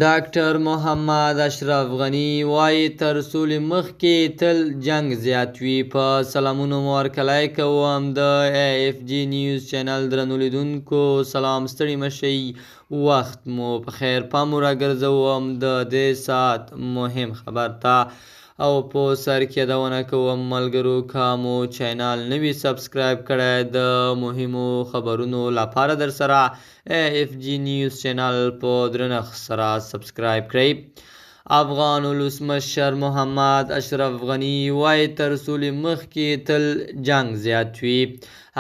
ډاکټر محمد اشرف غني وایي تر سولې مخکې تل جنګ زیات وي. په سلامونو مو ورکلی کوم د AFG نیوز چینل درنو لیدونکو. سلام، ستړي مه شئ، وخت مو په خیر. پام مو راګرځوم د دې ساعت مهم خبر ته او په سر کې یادونه کوم ملګرو که مو چینل نوي سبسکرایب کړی د مهمو خبرونو لپاره در سره AFG نیوز چینل په درنښت سره سبسکرایب کړئ. افغان ولسمشر محمد اشرف غني وایي تر سولې مخکې تل جنګ زیات وي.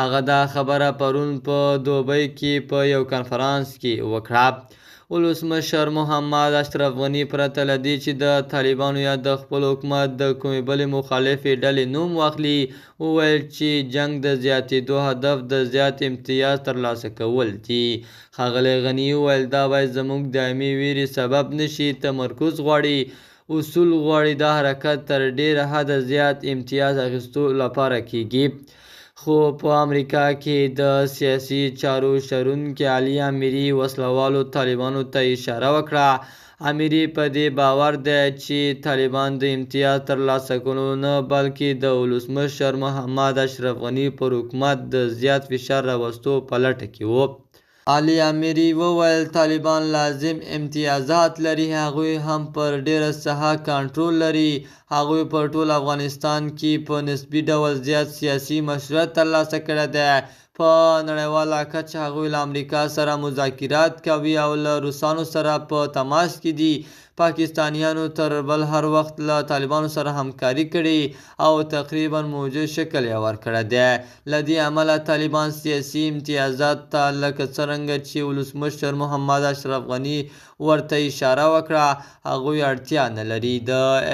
هغه دا خبره پرون په دوبۍ کې په یو کنفرانس کې وکړه. ولسمشر محمد اشرف غني پرته له دې چې د طالبانو یا د خپل حکومت د کومې بلې مخالفې ډلې نوم واخلي، وویل چې جنګ د زیاتېدو هدف د زیات امتیاز ترلاسه کول دي. ښاغلي غني وویل دا باید زموږ دایمي ویرې سبب نه شي. تمرکز غواړي، اصول غواړي. دا حرکت تر ډېره حده زیات امتیاز اخیستو لپاره کیږي. خو په امریکا کې د سیاسي چارو شرونکي علي امیري وسلوالو طالبانو ته اشاره وکړه. امیري په دې باور دی چې طالبان د امتیاز ترلاسه کولو نه بلکې د ولسمشر محمد اشرف غني پر حکومت د زیات فشار راوستو په لټه کې وو. علي امیري وویل طالبان لازم امتیازات لري، هغوی هم پر ډیره ساحه کنټرول لري. هغوی په ټول افغانستان کې په نسبي ډول زیات سیاسي مشروعیت ترلاسه کړی دی. په نړیواله کچه هغوی له امریکا سره مذاکرات کوي او له روسانو سره په تماس کې دي. پاکستانیانو تر بل هر وخت له طالبانو سره همکاري کړې او تقریبا موجود شکل یې ورکړی دی. له دې امله طالبان سیاسي امتیازات ته لکه څرنګه چې ولسمشر محمد اشرف غني ورته اشاره وکړه هغوی اړتیا نه لري. د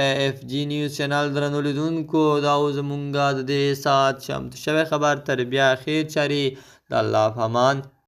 AFG نیوز چینل درنو لیدونکو، دا و زموږ د دې ساعت چمتو شوی خبر. تر بیا خیر چارې، د الله په امان.